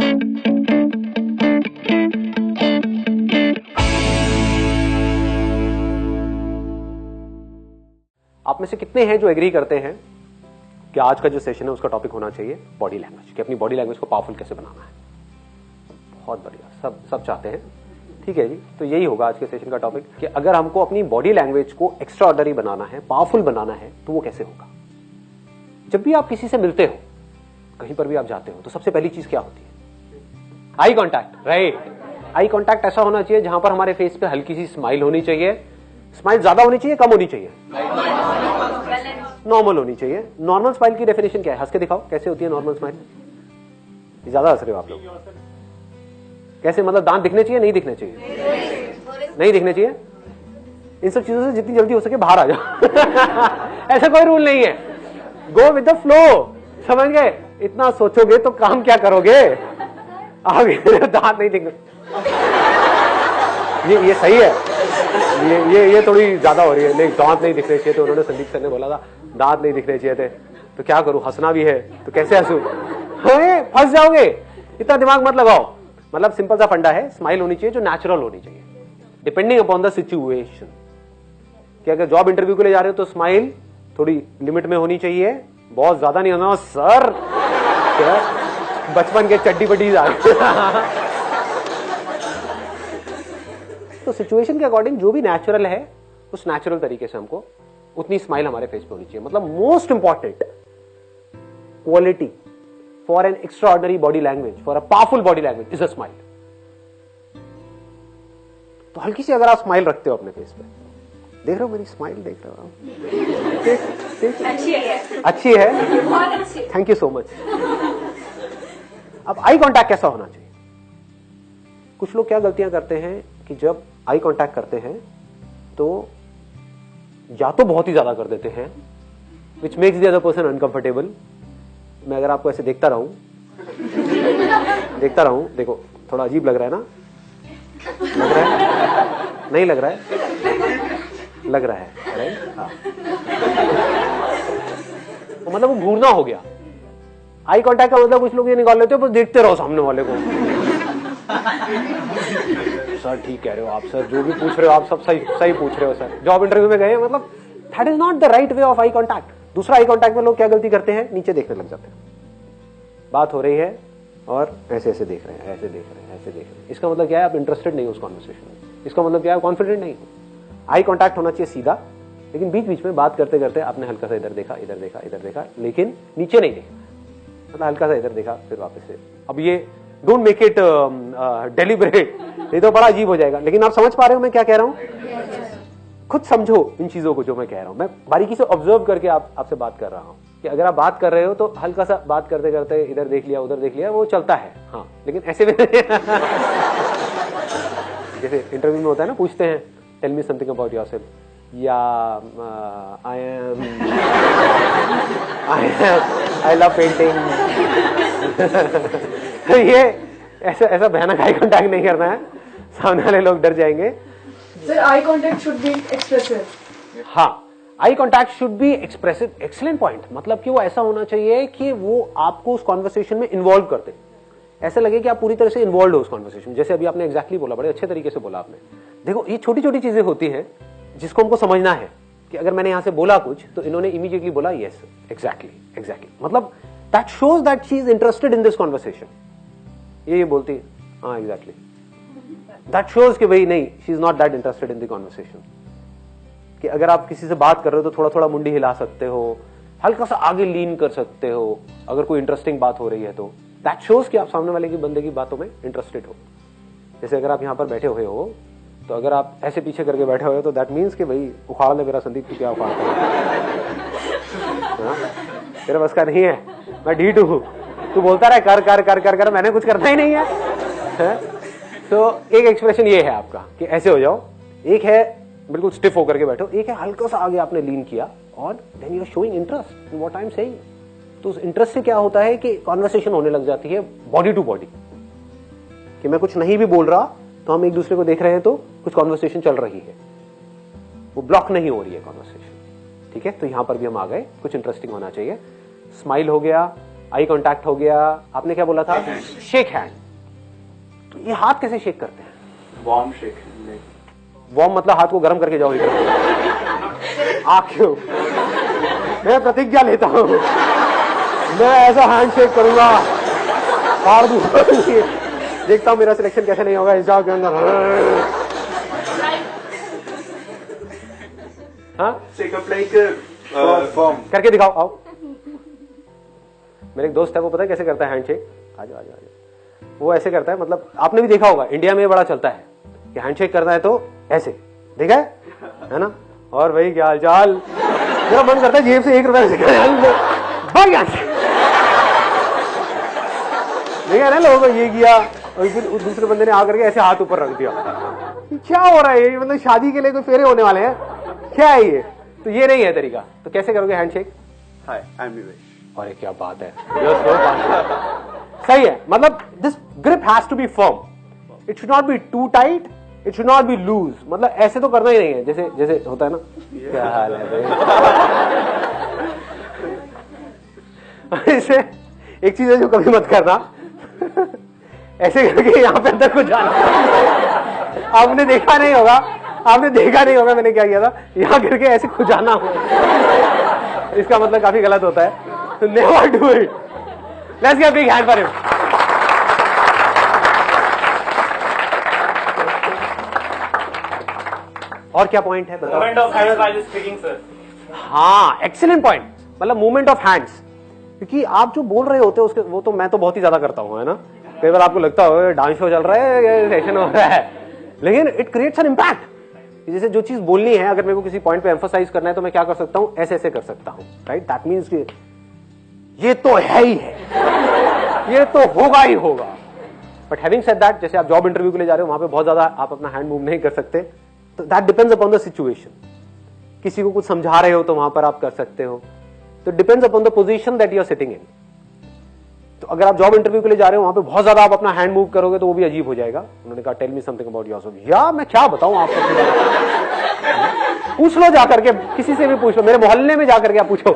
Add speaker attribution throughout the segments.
Speaker 1: आप में से कितने हैं जो एग्री करते हैं कि आज का जो सेशन है उसका टॉपिक होना चाहिए बॉडी लैंग्वेज, कि अपनी बॉडी लैंग्वेज को पावरफुल कैसे बनाना है। बहुत बढ़िया, सब चाहते हैं। ठीक है जी, तो यही होगा आज के सेशन का टॉपिक कि अगर हमको अपनी बॉडी लैंग्वेज को एक्स्ट्रा ऑर्डिनरी बनाना है, पावरफुल बनाना है, तो वो कैसे होगा। जब भी आप किसी से मिलते हो, कहीं पर भी आप जाते हो, तो सबसे पहली चीज क्या होती है? Eye contact, right. Eye contact ऐसा होना चाहिए जहां पर हमारे फेस पे हल्की सी स्माइल होनी चाहिए। स्माइल ज्यादा होनी चाहिए, कम होनी चाहिए, नॉर्मल होनी चाहिए। नॉर्मल स्माइल की डेफिनेशन क्या है? हंस के दिखाओ, कैसे होती है नॉर्मल स्माइल? ज्यादा हंस रहे हो आप लोग। कैसे, मतलब दांत दिखने चाहिए, नहीं दिखने चाहिए? नहीं दिखने चाहिए। इन सब चीजों से जितनी जल्दी हो सके बाहर आ जाओ। ऐसा कोई रूल नहीं है, गो विद द फ्लो। समझ गए? इतना सोचोगे तो काम क्या करोगे? आगे दांत नहीं दिखने, ये सही है। ये थोड़ी ज्यादा हो रही है। नहीं, दांत नहीं दिखने चाहिए, तो उन्होंने संदीप सर ने बोला था दांत नहीं दिखने चाहिए थे, तो क्या करूं, हंसना भी है, तो कैसे हंसू? फंस जाओगे, इतना दिमाग मत लगाओ। मतलब सिंपल सा फंडा है, स्माइल होनी चाहिए जो नेचुरल होनी चाहिए, डिपेंडिंग अपॉन द सिचुएशन। कि अगर जॉब इंटरव्यू के लिए जा रहे हो तो स्माइल थोड़ी लिमिट में होनी चाहिए, बहुत ज्यादा नहीं होना। सर बचपन के चड्डी बड्डी आ गए। तो सिचुएशन के अकॉर्डिंग जो भी नेचुरल है, उस नेचुरल तरीके से हमको उतनी स्माइल हमारे फेस पे होनी चाहिए। मतलब most important quality for an extra ordinary body language, for a powerful body language is a smile. तो हल्की सी अगर आप स्माइल रखते हो अपने फेस पे, देख रहे हो मेरी स्माइल, देख रहे हो अच्छी है, थैंक यू सो मच। अब आई कांटेक्ट कैसा होना चाहिए? कुछ लोग क्या गलतियां करते हैं कि जब आई कांटेक्ट करते हैं तो या तो बहुत ही ज्यादा कर देते हैं, which makes the other person uncomfortable. मैं अगर आपको ऐसे देखता रहूं, देखो थोड़ा अजीब लग रहा है ना? लग रहा है? नहीं लग रहा है? लग रहा है, राइट? हाँ। तो मतलब वो घूरना हो गया। आई कांटेक्ट का मतलब कुछ लोग ये निकाल लेते हो, बस देखते रहो सामने वाले को। सर ठीक कह रहे हो आप, सर जो भी पूछ रहे हो आप सब सही पूछ रहे हो सर। जॉब इंटरव्यू में गए, मतलब that is not the right way of eye contact. दूसरा, आई कांटेक्ट में लोग क्या गलती करते हैं? नीचे देखने लग जाते हैं। बात हो रही है और ऐसे ऐसे देख रहे हैं, ऐसे देख रहे हैं, ऐसे देख रहे हैं। इसका मतलब क्या है? आप इंटरेस्टेड नहीं हो उस कॉन्वर्सेशन में। इसका मतलब क्या है? कॉन्फिडेंट नहीं हो। आई कांटेक्ट होना चाहिए सीधा, लेकिन बीच बीच में बात करते करते आपने हल्का सा इधर देखा, इधर देखा, इधर देखा, लेकिन नीचे नहीं देखा। मतलब हल्का सा इधर देखा, फिर वापस से। अब ये डोंट मेक इट डेलिबरेट, नहीं तो बड़ा अजीब हो जाएगा। लेकिन आप समझ पा रहे हो मैं क्या कह रहा हूं? खुद समझो इन चीजों को जो मैं कह रहा हूं। मैं बारीकी से ऑब्जर्व करके आपसे बात कर रहा हूं कि अगर आप बात कर रहे हो तो हल्का सा बात करते करते इधर देख लिया, उधर देख लिया, वो चलता है। हाँ, लेकिन ऐसे में जैसे इंटरव्यू में होता है ना, पूछते हैं tell me something about yourself, या आई लव पेंटिंग। तो ये ऐसा भयानक आई कांटेक्ट नहीं करना है, सामने वाले लोग डर जाएंगे।
Speaker 2: Sir, eye contact should be expressive.
Speaker 1: हाँ, eye contact should be expressive. Excellent point. मतलब कि वो ऐसा होना चाहिए कि वो आपको उस कॉन्वर्सेशन में इन्वॉल्व करते, ऐसे लगे कि आप पूरी तरह से इन्वॉल्व हो उस कॉन्वर्सेशन में। जैसे अभी आपने एग्जैक्टली बोला, बड़े अच्छे तरीके से बोला आपने। देखो, ये छोटी छोटी चीजें होती हैं जिसको हमको समझना है कि अगर मैंने यहां से बोला कुछ तो इन्होंने इमीडिएटली बोला यस, एग्जैक्टली। मतलब that shows that she is interested in this conversation. ये बोलती हाँ एग्जैक्टली, दैट शोज कि भाई नहीं, she is not that interested in the conversation. कि अगर आप किसी से बात कर रहे हो तो थोड़ा थोड़ा मुंडी हिला सकते हो, हल्का सा आगे लीन कर सकते हो अगर कोई इंटरेस्टिंग बात हो रही है तो। दैट शोज कि आप सामने वाले की बंदे की बातों में इंटरेस्टेड हो। जैसे अगर आप यहां पर बैठे हुए हो तो अगर आप ऐसे पीछे करके बैठे हुए हो तो दैट मीन्स कि भाई उखाड़ ले मेरा संदीप, तू क्या उखाड़ता है? तेरा बस का नहीं है, मैं ढीठ हूं, तू बोलता रहा कर कर कर कर कर, मैंने कुछ करना ही नहीं है। तो एक एक्सप्रेशन ये है आपका कि ऐसे हो जाओ, एक है बिल्कुल स्टिफ होकर के बैठो, एक है हल्का सा आगे आपने लीन किया और then you are showing interest in what I am saying. तो उस इंटरेस्ट से क्या होता है कि कॉन्वर्सेशन होने लग जाती है बॉडी टू बॉडी, कि मैं कुछ नहीं भी बोल रहा तो हम एक दूसरे को देख रहे हैं तो कुछ कॉन्वर्सेशन चल रही है, वो ब्लॉक नहीं हो रही है कॉन्वर्सेशन। ठीक है, तो यहां पर भी हम आ गए, कुछ इंटरेस्टिंग होना चाहिए। स्माइल हो गया, आई कांटेक्ट हो गया, आपने क्या बोला था? Shake hand. तो ये हाथ कैसे शेक करते हैं?
Speaker 3: Warm shake.
Speaker 1: वार्म मतलब हाथ को गर्म करके जाओ इधर। क्यों? मैं प्रतिज्ञा लेता हूं, मैं ऐसा हैंड शेक करूंगा, फाड़ दूंगा। देखता हूं मेरा सिलेक्शन कैसे नहीं होगा इस जॉब के अंदर। हाँ, करके दिखाओ, आओ। मेरे एक दोस्त है, वो पता है कैसे करता है हैंडशेक? आजा आजा आजा। वो ऐसे करता है, मतलब आपने भी देखा होगा, इंडिया में बड़ा चलता है कि हैंडशेक करना है तो ऐसे, देखा है ना? और भाई क्या हाल चाल, मेरा मन करता है जेब से 1 रुपया देखा ना, लोगों को ये किया और फिर दूसरे बंदे ने आकर के ऐसे हाथ ऊपर रख दिया। क्या हो रहा है ये? मतलब शादी के लिए कोई फेरे होने वाले हैं क्या है ये? तो ये नहीं है तरीका। तो कैसे करोगे हैंडशेक?
Speaker 3: हाय, आई एम विवेक।
Speaker 1: अरे क्या बात है, सही है। मतलब this grip has to be firm, it should not be too tight, it should not be loose. मतलब ऐसे तो करना ही नहीं है, जैसे जैसे होता है ना। क्या हाल है भाई? ऐसे एक चीज है जो कभी मत करना, ऐसे करके यहां पे अंदर को जाना। आपने देखा नहीं होगा, आपने देखा नहीं होगा मैंने क्या किया था, यहां करके ऐसे खुजाना हो, इसका मतलब काफी गलत होता है। तो never do it. Let's give a big hand for him. और क्या पॉइंट है बताओ?
Speaker 4: Movement of hands while speaking, sir.
Speaker 1: हाँ, एक्सीलेंट पॉइंट। मतलब मूवमेंट ऑफ हैंड्स, क्योंकि आप जो बोल रहे होते हो उसके, वो तो मैं तो बहुत ही ज्यादा करता हूँ, है ना? कई बार आपको लगता हो डांस शो चल रहा है या सेशन हो रहा है, लेकिन इट क्रिएट्स एन इम्पैक्ट। जैसे जो चीज बोलनी है, अगर मेरे को किसी पॉइंट पे एम्फसाइज करना है तो मैं क्या कर सकता हूँ? ऐसे ऐसे कर सकता हूँ, राइट? दैट मीन्स ये तो है ही है, ये तो होगा ही होगा। बट हैविंग सेड दैट, जैसे आप जॉब इंटरव्यू के लिए जा रहे हो, वहां पे बहुत ज्यादा आप अपना हैंड मूव नहीं कर सकते, तो that depends upon the situation. किसी को कुछ समझा रहे हो तो वहां पर आप कर सकते हो, तो depends upon the position that you are sitting in. तो अगर आप जॉब इंटरव्यू के लिए जा रहे हो, वहां पे बहुत ज्यादा आप अपना हैंड मूव करोगे तो वो भी अजीब हो जाएगा। उन्होंने कहा tell me something about yourself. या मैं क्या बताऊं आपको? पूछ लो जाकर के, किसी से भी पूछ लो, मेरे मोहल्ले में जाकर के आप पूछो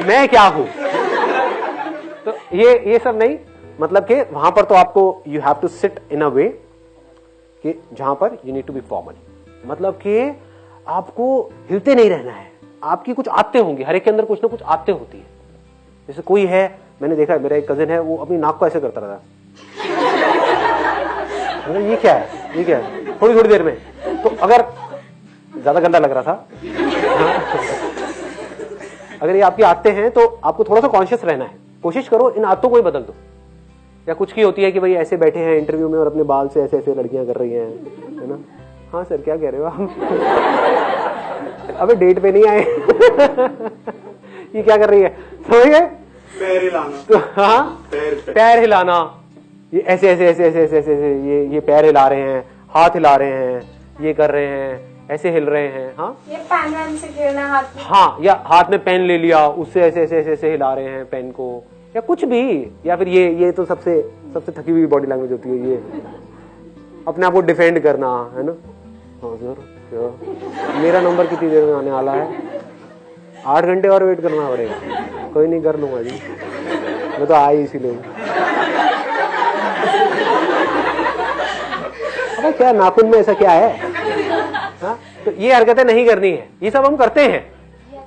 Speaker 1: मैं क्या हूं। तो ये सब नहीं, मतलब कि वहां पर तो आपको you have to sit in a way कि जहां पर you need to be formal. मतलब कि आपको हिलते नहीं रहना है, आपकी कुछ आदतें होंगी, हर एक के अंदर कुछ ना कुछ आदतें होती है। जैसे कोई है, मैंने देखा है, मेरा एक कजिन है, वो अपनी नाक को ऐसे करता रहता है। ये क्या है, ये क्या है? थोड़ी थोड़ी देर में, तो अगर ज्यादा गंदा लग रहा था, अगर ये आपकी आदतें हैं तो आपको थोड़ा सा कॉन्शियस रहना है। कोशिश करो इन आदतों को ही बदल दो। या कुछ की होती है कि भाई ऐसे बैठे हैं इंटरव्यू में और अपने बाल से ऐसे ऐसे लड़कियां कर रही हैं, है ना? हाँ सर, क्या कह रहे हो आप? अबे डेट पे नहीं आए। ये क्या कर रही है, समझ गए?
Speaker 3: पैर हिलाना।
Speaker 1: तो हाँ, पैर हिलाना, ये ऐसे ऐसे ऐसे ऐसे ऐसे ऐसे ये पैर हिला रहे हैं, हाथ हिला रहे हैं, ये कर रहे हैं, ऐसे हिल रहे हैं। हाँ,
Speaker 2: ये पेन वैन से खेलना हाथ में।
Speaker 1: हाँ, या हाथ में पेन ले लिया, उससे ऐसे ऐसे ऐसे ऐसे हिला रहे हैं पेन को, या कुछ भी। या फिर ये तो सबसे थकी हुई बॉडी लैंग्वेज होती है, ये अपने आप को डिफेंड करना, है ना? हाँ सर, क्या मेरा नंबर कितनी देर में आने वाला है? 8 घंटे और वेट करना पड़ेगा। कोई नहीं, कर लूंगा जी, मैं तो आई इसीलिए। अरे क्या नाखून में ऐसा क्या है? हाँ, तो ये हरकतें नहीं करनी है, ये सब हम करते हैं।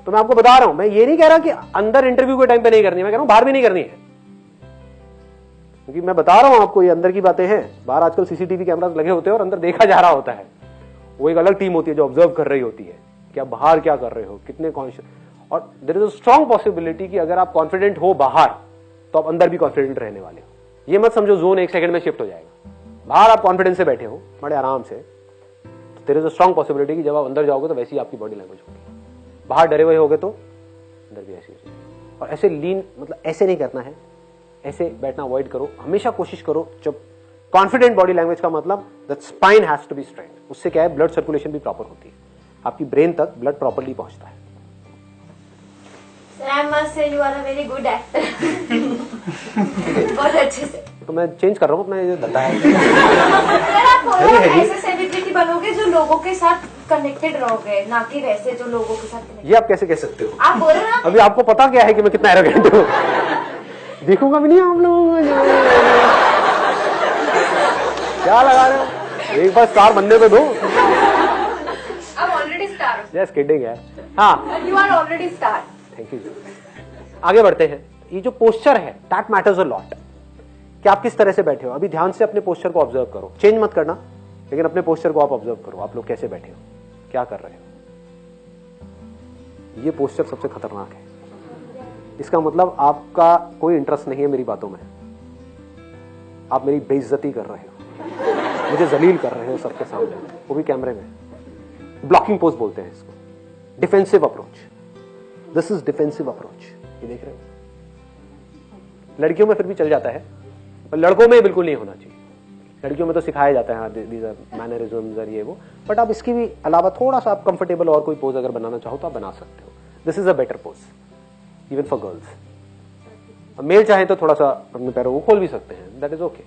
Speaker 1: तो मैं आपको बता रहा हूं, मैं ये नहीं कह रहा कि अंदर इंटरव्यू के टाइम पे नहीं करनी है, मैं कह रहा हूं बाहर भी नहीं करनी है। क्योंकि मैं बता रहा हूं आपको, ये अंदर की बातें हैं। बाहर आजकल सीसीटीवी कैमरास लगे होते हैं और अंदर देखा जा रहा होता है। वो एक अलग टीम होती है जो ऑब्जर्व कर रही होती है कि आप बाहर क्या कर रहे हो, कितने कॉन्शियस। और there is a strong possibility कि अगर आप कॉन्फिडेंट हो बाहर, तो आप अंदर भी कॉन्फिडेंट रहने वाले हो। ये मत समझो जोन 1 सेकंड में शिफ्ट हो जाएगा। बाहर आप कॉन्फिडेंस से बैठे हो बड़े आराम से, तो there is a strong possibility कि जब आप अंदर जाओगे तो वैसी आपकी बॉडी लैंग्वेज होगी। बाहर डरे हुए होगे तो अंदर भी ऐसी हो जाएगी। और ऐसे लीन, मतलब ऐसे नहीं करना है, ऐसे बैठना अवॉइड करो। हमेशा कोशिश करो, जब कॉन्फिडेंट बॉडी लैंग्वेज का मतलब that spine has to be straight. उससे क्या है, ब्लड सर्कुलेशन भी प्रॉपर होती है, आपकी ब्रेन तक ब्लड प्रॉपरली पहुंचता है।
Speaker 5: Sir, I must say you are a very good actor. बहुत अच्छे से।
Speaker 1: तो मैं चेंज कर रहा हूँ अपना ये धंधा है।
Speaker 5: सर, आप बोल रहे हो ऐसे सेलिब्रिटी बनोगे जो लोगों के साथ कनेक्टेड रहोगे, ना कि वैसे जो लोगों के साथ connected।
Speaker 1: ये आप कैसे कह सकते हो?
Speaker 5: आप बोल रहे हो ना?
Speaker 1: अभी आपको पता क्या है कि मैं कितना एरोगेंट हूँ? देखूंगा भी नहीं आप लोगों को। क्या लगा रहे हो, एक बार स्टार बनने तो दो।
Speaker 5: I'm already star.
Speaker 1: Just kidding है। हाँ,
Speaker 5: You are already star.
Speaker 1: Thank you. आगे बढ़ते हैं। ये जो पोस्चर है दैट मैटर्स अ लॉट, कि आप किस तरह से बैठे हो। अभी ध्यान से अपने पोस्चर को ऑब्जर्व करो, चेंज मत करना, लेकिन अपने पोस्चर को आप ऑब्जर्व करो। आप लोग कैसे बैठे हो, क्या कर रहे हो। ये पोस्चर सबसे खतरनाक है। इसका मतलब आपका कोई इंटरेस्ट नहीं है मेरी बातों में, आप मेरी बेइज्जती कर रहे हो, मुझे जलील कर रहे हो सबके सामने, वो भी कैमरे में। ब्लॉकिंग पोज बोलते हैं इसको, defensive approach. This is defensive approach. ये देख रहे हो, लड़कियों में फिर भी चल जाता है, पर लड़कों में बिल्कुल नहीं होना चाहिए। लड़कियों में तो सिखाया जाता है दीज आर मैनरिज्म्स और ये वो, बट आप इसकी भी अलावा थोड़ा सा आप कंफर्टेबल और कोई पोज अगर बनाना चाहो तो आप बना सकते हो। This is a better pose even for girls. Male चाहे तो थोड़ा सा अपने पैरों को खोल भी सकते हैं, दैट इज ओके।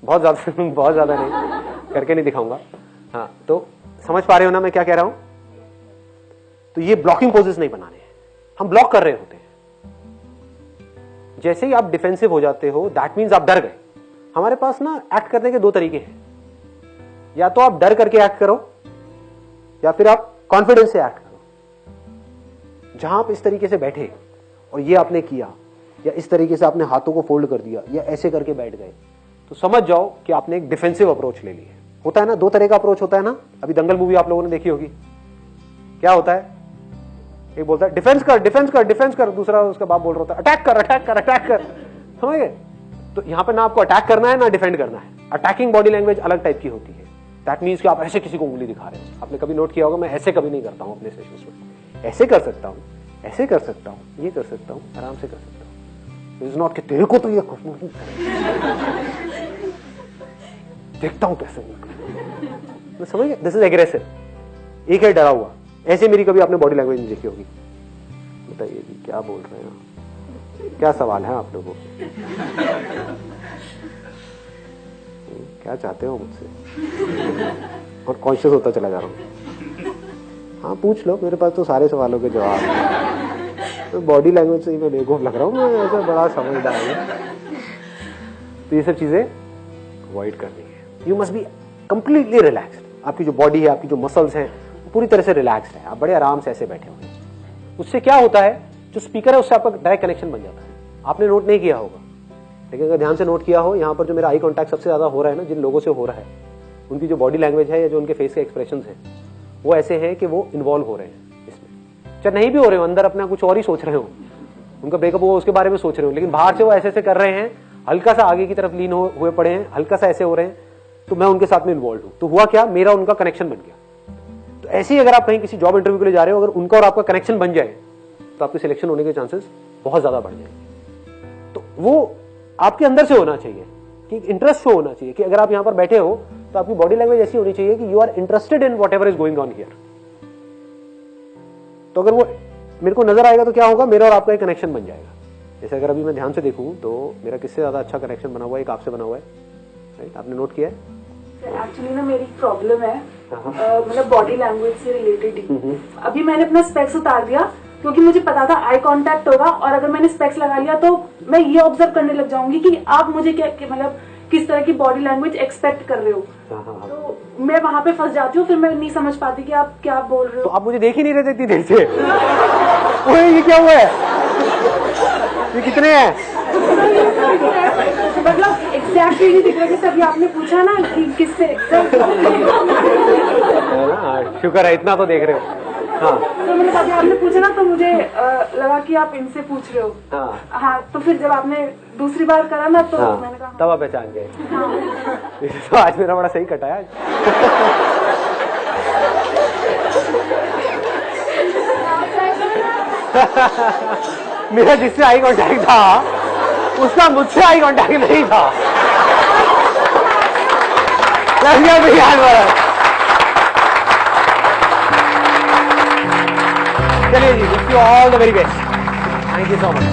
Speaker 1: बहुत ज्यादा नहीं, करके नहीं दिखाऊंगा। हाँ, तो समझ पा रहे हो ना मैं क्या कह रहा हूं। तो ये ब्लॉकिंग पोजेस नहीं बनाने हैं, हम ब्लॉक कर रहे होते हैं। जैसे ही आप डिफेंसिव हो जाते हो दैट मीन्स आप डर गए। हमारे पास ना एक्ट करने के दो तरीके हैं, या तो आप डर करके एक्ट करो या फिर आप कॉन्फिडेंस से एक्ट करो। जहां आप इस तरीके से बैठे और ये आपने किया, या इस तरीके से आपने हाथों को फोल्ड कर दिया, या ऐसे करके बैठ गए, तो समझ जाओ कि आपने एक डिफेंसिव अप्रोच ले ली है। होता है ना, दो तरह का अप्रोच होता है ना। अभी दंगल मूवी आप लोगों ने देखी होगी। क्या होता है, एक बोलता है डिफेंस कर डिफेंस कर डिफेंस कर, दूसरा उसका बाप बोल रहा होता है अटैक कर अटैक कर अटैक कर। समझ गए। तो यहां पर ना आपको अटैक करना है ना डिफेंड करना है। अटैकिंग बॉडी लैंग्वेज अलग टाइप की होती है। दैट मीन्स कि आप ऐसे किसी को उंगली दिखा रहे हो। आपने कभी नोट किया होगा, मैं ऐसे कभी नहीं करता हूं अपने सेशंस में। ऐसे कर सकता हूं, ऐसे कर सकता हूं, ये कर सकता हूं, आराम से कर सकता हूं। इज नॉट कि तेरे को तो ये देखता हूं कैसे। समझ गए। This is aggressive. एक है डरा हुआ। ऐसे मेरी कभी आपने बॉडी लैंग्वेज नहीं देखी होगी। बताइए जी, क्या बोल रहे हैं, क्या सवाल है आप लोगों को, क्या चाहते हो मुझसे, और कॉन्शियस होता चला जा रहा हूं। हाँ, पूछ लो, मेरे पास तो सारे सवालों के जवाब हैं। तो बॉडी लैंग्वेज से ही मैं बेवकूफ लग रहा हूँ, मैं ऐसा बड़ा समझदार हूँ। तो ये सब चीजें अवॉइड करनी है। You must be completely relaxed. आपकी जो बॉडी है, आपकी जो मसल्स हैं, पूरी तरह से रिलैक्स्ड है। आप बड़े आराम से ऐसे बैठे हुए हैं। उससे क्या होता है, जो स्पीकर है उससे आपका डायरेक्ट कनेक्शन बन जाता है। आपने नोट नहीं किया होगा, लेकिन अगर ध्यान से नोट किया हो, यहाँ पर जो मेरा आई कांटेक्ट सबसे ज्यादा हो रहा है ना, जिन लोगों से हो रहा है, उनकी जो बॉडी लैंग्वेज है या जो उनके फेस के एक्सप्रेशन है, वो ऐसे हैं कि वो इन्वॉल्व हो रहे हैं इसमें। चाहे नहीं भी हो रहे हो, अंदर अपना कुछ और ही सोच रहे हो, उनका ब्रेकअप हुआ उसके बारे में सोच रहे हो, लेकिन बाहर से वो ऐसे ऐसे कर रहे हैं, हल्का सा आगे की तरफ लीन हुए पड़े हैं, हल्का सा ऐसे हो रहे हैं, तो मैं उनके साथ में इन्वॉल्व हूं। तो हुआ क्या, मेरा उनका कनेक्शन बन गया। तो ऐसे ही अगर आप कहीं किसी जॉब इंटरव्यू के लिए जा रहे हो, अगर उनका और आपका कनेक्शन बन जाए तो आपके सिलेक्शन होने के चांसेस बहुत ज्यादा बढ़ जाएंगे। तो वो आपके अंदर से होना चाहिए कि इंटरेस्ट शो होना चाहिए कि अगर आप यहां पर बैठे हो तो आपकी बॉडी लैंग्वेज ऐसी होनी चाहिए कि you are interested in whatever is going on here. तो अगर वो मेरे को नजर आएगा तो क्या होगा, मेरा और आपका एक कनेक्शन बन जाएगा। जैसे अगर अभी मैं ध्यान से देखूं तो मेरा किससे ज्यादा अच्छा कनेक्शन बना हुआ है, एक आपसे बना हुआ है, राइट? आपने नोट किया है?
Speaker 4: एक्चुअली ना मेरी प्रॉब्लम है, मतलब बॉडी लैंग्वेज से रिलेटेड ही। अभी मैंने अपना स्पेक्स उतार दिया क्योंकि मुझे पता था आई कांटेक्ट होगा, और अगर मैंने स्पेक्स लगा लिया तो मैं ये ऑब्जर्व करने लग जाऊंगी कि आप मुझे क्या मतलब किस तरह की बॉडी लैंग्वेज एक्सपेक्ट कर रहे हो। तो मैं वहां पे फंस जाती हूँ, फिर मैं नहीं समझ पाती कि आप क्या बोल रहे हो।
Speaker 1: तो आप मुझे देख ही नहीं रहे थे इतनी देर से। ओए, ये क्या हुआ है, ये कितने हैं?
Speaker 4: मतलब एग्जैक्टली नहीं दिख रहा। जैसे अभी आपने पूछा ना कि किससे,
Speaker 1: शुक्र है इतना तो देख रहे हो। हाँ,
Speaker 4: तो मतलब अभी आपने पूछा ना तो मुझे लगा कि आप इनसे पूछ रहे हो। हाँ, तो फिर जब आपने दूसरी बार करा ना तो मैंने कहा
Speaker 1: तब आप पहचान गए।
Speaker 4: हाँ।
Speaker 1: तो आज मेरा बड़ा सही कटा है आज। मेरा जिससे आई कांटेक्ट था उसका मुझसे आई कांटेक्ट नहीं था। चलिए जी, wish you all the very best. Thank you so much.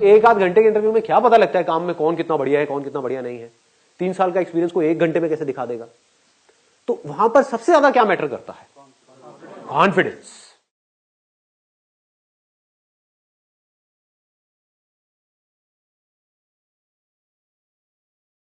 Speaker 1: एक आध घंटे के इंटरव्यू में क्या पता लगता है काम में कौन कितना बढ़िया है, कौन कितना बढ़िया नहीं है। 3 साल का एक्सपीरियंस को 1 घंटे में कैसे दिखा देगा। तो वहां पर सबसे ज्यादा क्या मैटर करता है? कॉन्फिडेंस।